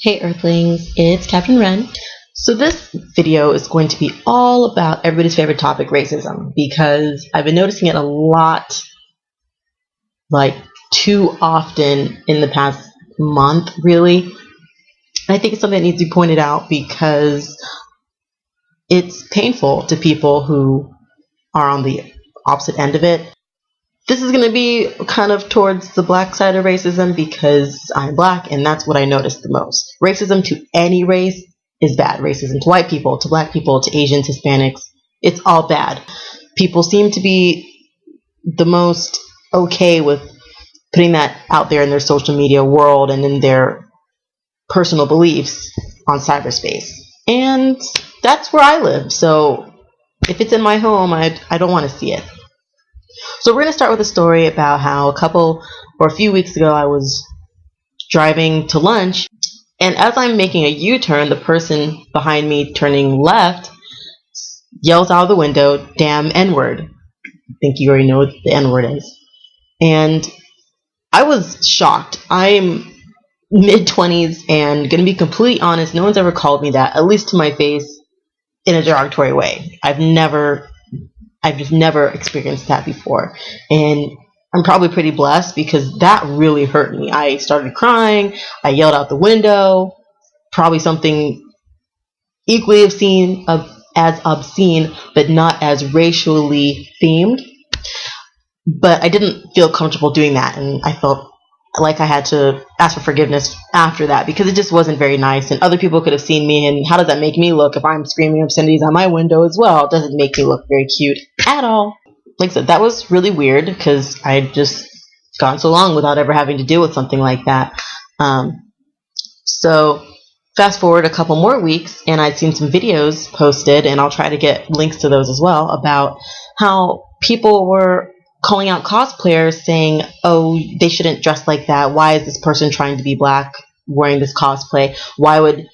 Hey Earthlings, it's Captain Wren. So this video is going to be all about everybody's favorite topic, racism, because I've been noticing it a lot, like too often in the past month, really. I think it's something that needs to be pointed out because it's painful to people who are on the opposite end of it. This is going to be kind of towards the black side of racism because I'm black and that's what I notice the most. Racism to any race is bad. Racism to white people, to black people, to Asians, Hispanics, it's all bad. People seem to be the most okay with putting that out there in their social media world and in their personal beliefs on cyberspace. And that's where I live. So if it's in my home, I don't want to see it. So we're going to start with a story about how a few weeks ago, I was driving to lunch, and as I'm making a U-turn, the person behind me turning left yells out of the window, "Damn N-word." I think you already know what the N-word is. And I was shocked. I'm mid-20s and going to be completely honest, no one's ever called me that, at least to my face, in a derogatory way. I've just never experienced that before. And I'm probably pretty blessed because that really hurt me. I started crying. I yelled out the window. Probably something equally as obscene, but not as racially themed. But I didn't feel comfortable doing that. And I felt like I had to ask for forgiveness after that because it just wasn't very nice, and other people could have seen me, and how does that make me look if I'm screaming obscenities on my window as well? It doesn't make me look very cute at all. Like I said, that was really weird because I had just gone so long without ever having to deal with something like that. So fast forward a couple more weeks and I'd seen some videos posted, and I'll try to get links to those as well, about how people were calling out cosplayers saying, oh, they shouldn't dress like that. Why is this person trying to be black wearing this cosplay? Why would,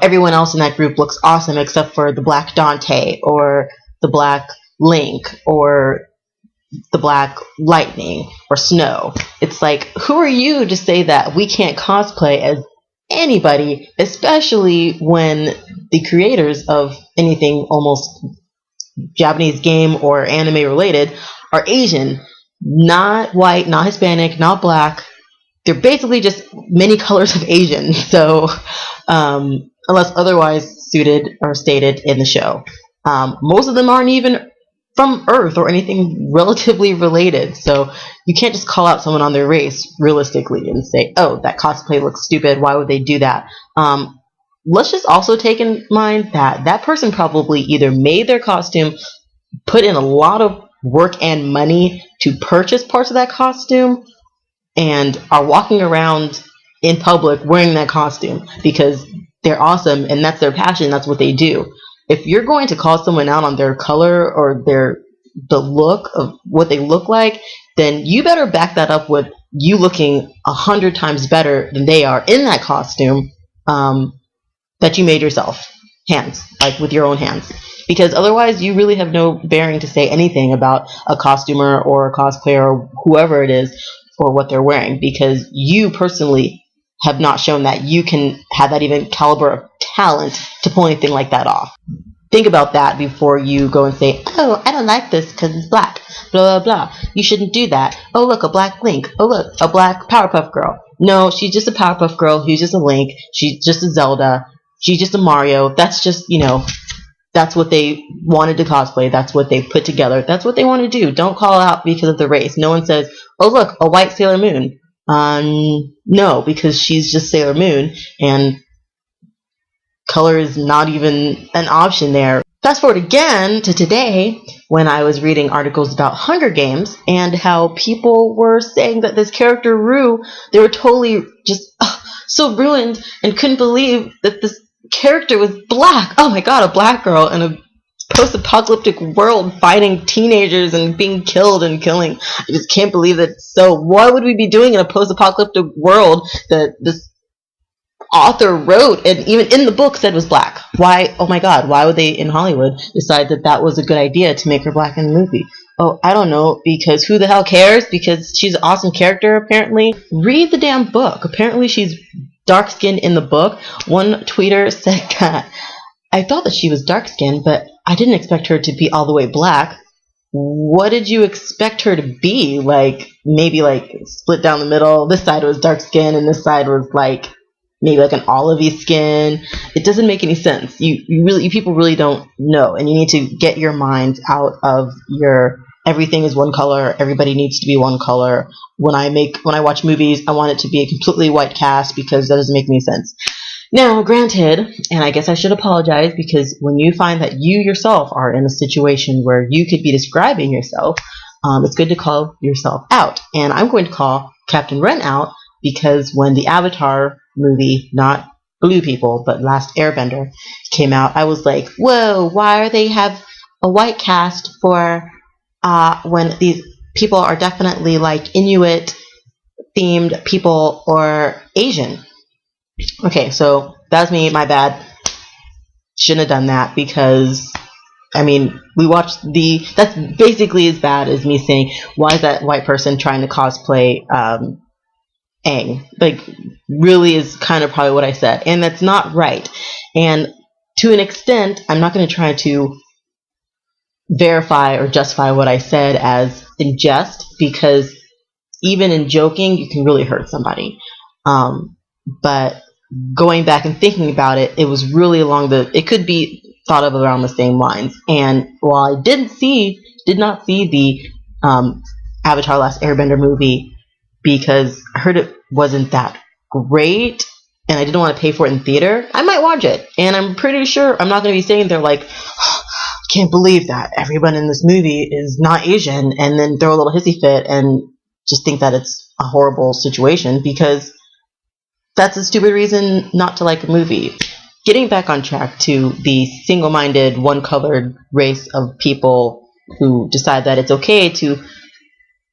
everyone else in that group looks awesome except for the black Dante or the black Link or the black Lightning or Snow? It's like, who are you to say that we can't cosplay as anybody, especially when the creators of anything almost Japanese game or anime related are Asian, not white, not Hispanic, not black. They're basically just many colors of Asian. So unless otherwise suited or stated in the show, most of them aren't even from Earth or anything relatively related. So you can't just call out someone on their race realistically and say, oh, that cosplay looks stupid, why would they do that? Let's just also take in mind that that person probably either made their costume, put in a lot of work and money to purchase parts of that costume, and are walking around in public wearing that costume because they're awesome and that's their passion, that's what they do. If you're going to call someone out on their color or the look of what they look like, then you better back that up with you looking 100 times better than they are in that costume that you made yourself, like with your own hands. Because otherwise you really have no bearing to say anything about a costumer or a cosplayer or whoever it is or what they're wearing, because you personally have not shown that you can have that even caliber of talent to pull anything like that off. Think about that before you go and say, oh, I don't like this because it's black, blah, blah, blah. You shouldn't do that. Oh, look, a black Link. Oh, look, a black Powerpuff Girl. No, she's just a Powerpuff Girl. He's just a Link. She's just a Zelda. She's just a Mario. That's just, that's what they wanted to cosplay. That's what they put together. That's what they want to do. Don't call out because of the race. No one says, oh, look, a white Sailor Moon. No, because she's just Sailor Moon, and color is not even an option there. Fast forward again to today when I was reading articles about Hunger Games and how people were saying that this character Rue, they were totally just so ruined and couldn't believe that this character was black. Oh my god, a black girl in a post-apocalyptic world fighting teenagers and being killed and killing. I just can't believe that. So what would we be doing in a post-apocalyptic world that this author wrote and even in the book said was black? Why? Oh my god, why would they in Hollywood decide that that was a good idea to make her black in the movie? Oh, I don't know, because who the hell cares? Because she's an awesome character, apparently. Read the damn book. Apparently she's dark skinned in the book. One tweeter said that I thought that she was dark skinned, but I didn't expect her to be all the way black. What did you expect her to be? Like, maybe like split down the middle. This side was dark skin and this side was like maybe like an olivey skin. It doesn't make any sense. You people really don't know, and you need to get your mind out of your everything is one color, everybody needs to be one color. When I watch movies, I want it to be a completely white cast because that doesn't make any sense. Now, granted, and I guess I should apologize, because when you find that you yourself are in a situation where you could be describing yourself, it's good to call yourself out. And I'm going to call Captain Wren out because when the Avatar movie, not Blue People, but Last Airbender, came out, I was like, whoa, why are they have a white cast for when these people are definitely like Inuit themed people or Asian? Okay, so that's me, my bad. Shouldn't have done that because, I mean, we watched that's basically as bad as me saying, why is that white person trying to cosplay Aang? Like, really is kind of probably what I said. And that's not right. And to an extent, I'm not going to try to verify or justify what I said as in jest, because even in joking, you can really hurt somebody. But going back and thinking about it, it was really it could be thought of around the same lines. And while I did not see the Avatar Last Airbender movie because I heard it wasn't that great and I didn't want to pay for it in theater, I might watch it. And I'm pretty sure I'm not going to be sitting there like, oh, I can't believe that everyone in this movie is not Asian, and then throw a little hissy fit and just think that it's a horrible situation, because that's a stupid reason not to like a movie. Getting back on track to the single-minded, one-colored race of people who decide that it's okay to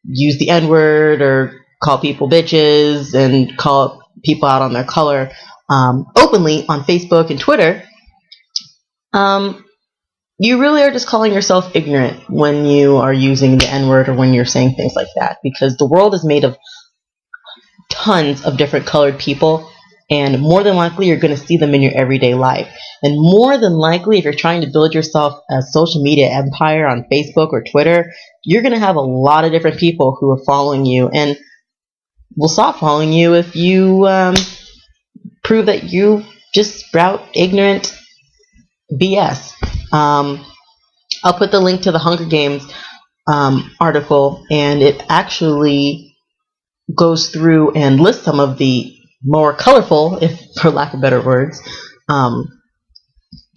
use the N-word or call people bitches and call people out on their color openly on Facebook and Twitter, you really are just calling yourself ignorant when you are using the N-word or when you're saying things like that, because the world is made of tons of different colored people, and more than likely you're going to see them in your everyday life. And more than likely, if you're trying to build yourself a social media empire on Facebook or Twitter, you're going to have a lot of different people who are following you and will stop following you if you prove that you just sprout ignorant BS. I'll put the link to the Hunger Games article, and it actually goes through and lists some of the more colorful, if for lack of better words,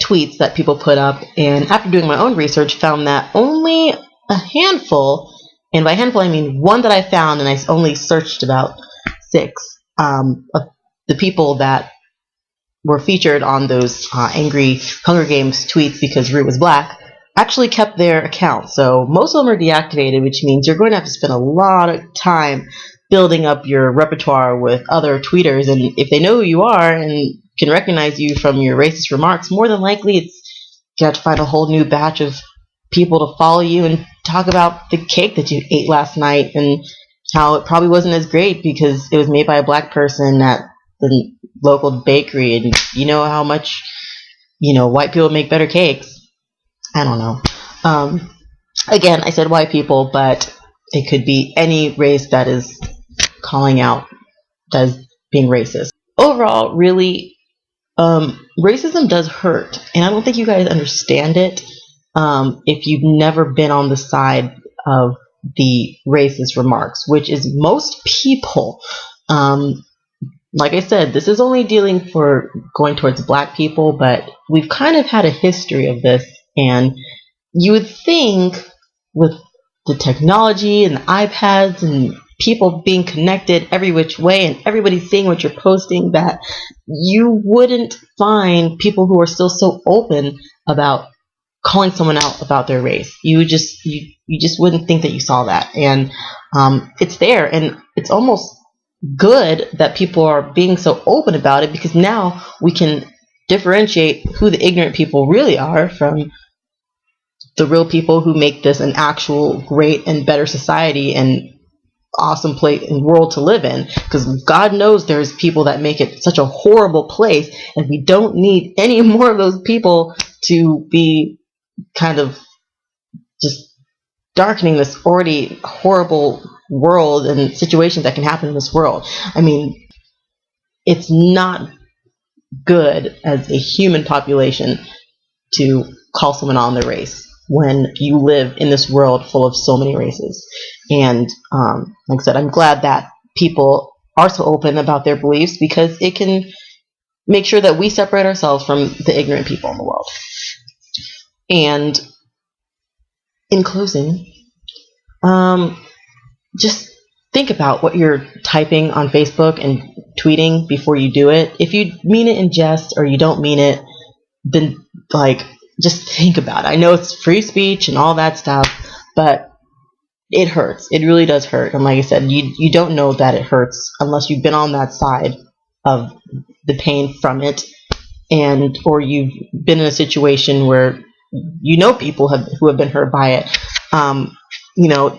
tweets that people put up. And after doing my own research, found that only a handful, and by handful I mean one that I found, and I only searched about 6 of the people that were featured on those angry Hunger Games tweets because Rue was black, actually kept their account. So most of them are deactivated, which means you're going to have to spend a lot of time building up your repertoire with other tweeters, and if they know who you are and can recognize you from your racist remarks, more than likely you have to find a whole new batch of people to follow you and talk about the cake that you ate last night and how it probably wasn't as great because it was made by a black person at the local bakery, and you know how much white people make better cakes. I don't know. Again, I said white people, but it could be any race that is calling out as being racist. Overall, really, racism does hurt, and I don't think you guys understand it if you've never been on the side of the racist remarks, which is most people. Like I said, this is only dealing for going towards black people, but we've kind of had a history of this, and you would think with the technology and the iPads and people being connected every which way and everybody seeing what you're posting, that you wouldn't find people who are still so open about calling someone out about their race. You just wouldn't think that you saw that, and it's there, and it's almost good that people are being so open about it, because now we can differentiate who the ignorant people really are from the real people who make this an actual great and better society and awesome place and world to live in, because God knows there's people that make it such a horrible place, and we don't need any more of those people to be kind of just darkening this already horrible world and situations that can happen in this world. I mean, it's not good as a human population to call someone on their race when you live in this world full of so many races. And like I said, I'm glad that people are so open about their beliefs, because it can make sure that we separate ourselves from the ignorant people in the world. And in closing, just think about what you're typing on Facebook and tweeting before you do it. If you mean it in jest or you don't mean it, then just think about it. I know it's free speech and all that stuff, but it hurts. It really does hurt. And like I said, you don't know that it hurts unless you've been on that side of the pain from it, or you've been in a situation where people who have been hurt by it.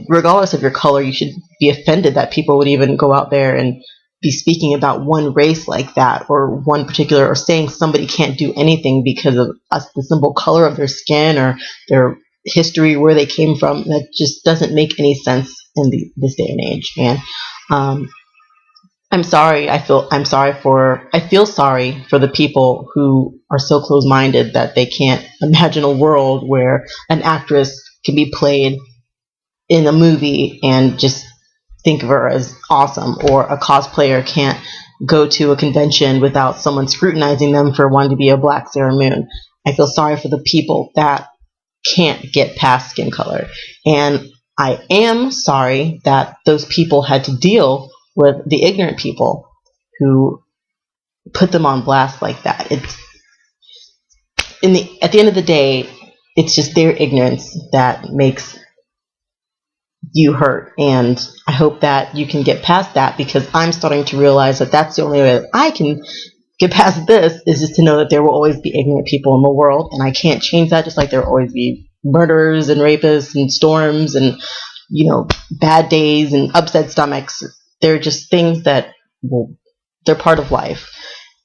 Regardless of your color, you should be offended that people would even go out there and be speaking about one race like that, or one particular, or saying somebody can't do anything because of the simple color of their skin or their history, where they came from. That just doesn't make any sense in this day and age. And I'm sorry. I feel sorry for the people who are so close-minded that they can't imagine a world where an actress can be played in a movie and just think of her as awesome, or a cosplayer can't go to a convention without someone scrutinizing them for wanting to be a Black Sailor Moon. I feel sorry for the people that can't get past skin color. And I am sorry that those people had to deal with the ignorant people who put them on blast like that. At the end of the day, it's just their ignorance that makes you hurt. And I hope that you can get past that, because I'm starting to realize that that's the only way that I can get past this, is just to know that there will always be ignorant people in the world, and I can't change that, just like there will always be murderers and rapists and storms and bad days and upset stomachs. They're just things that they're part of life,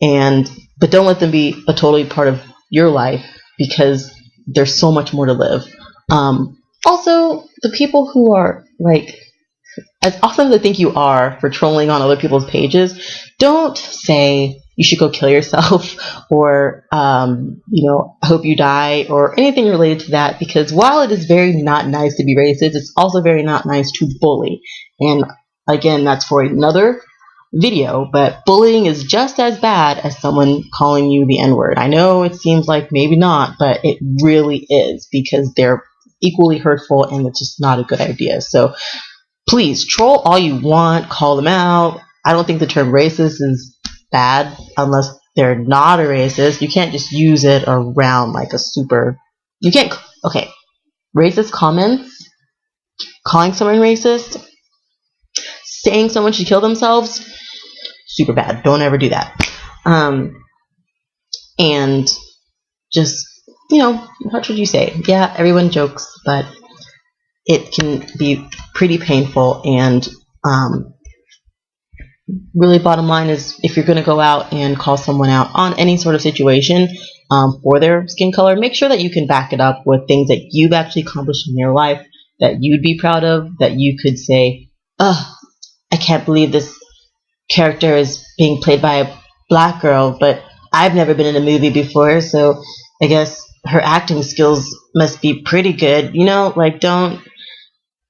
but don't let them be a totally part of your life, because there's so much more to live. Also, the people who are as awesome as I think you are for trolling on other people's pages, don't say you should go kill yourself or hope you die or anything related to that, because while it is very not nice to be racist, it's also very not nice to bully. And again, that's for another video, but bullying is just as bad as someone calling you the N-word. I know it seems like maybe not, but it really is, because they're equally hurtful, and it's just not a good idea. So please, troll all you want, call them out. I don't think the term racist is bad unless they're not a racist. You can't just use it around like a super... You can't... Okay. Racist comments, calling someone racist, saying someone should kill themselves, super bad. Don't ever do that. And just, what should you say? Yeah, everyone jokes, but it can be pretty painful. And really, bottom line is, if you're going to go out and call someone out on any sort of situation for their skin color, make sure that you can back it up with things that you've actually accomplished in your life that you'd be proud of, that you could say, oh, I can't believe this character is being played by a Black girl, but I've never been in a movie before, so I guess her acting skills must be pretty good. Don't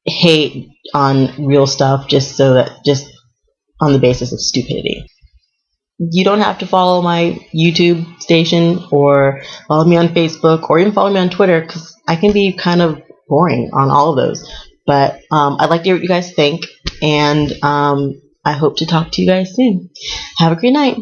hate on real stuff just on the basis of stupidity. You don't have to follow my YouTube station or follow me on Facebook or even follow me on Twitter, because I can be kind of boring on all of those. But I'd like to hear what you guys think, and I hope to talk to you guys soon. Have a great night.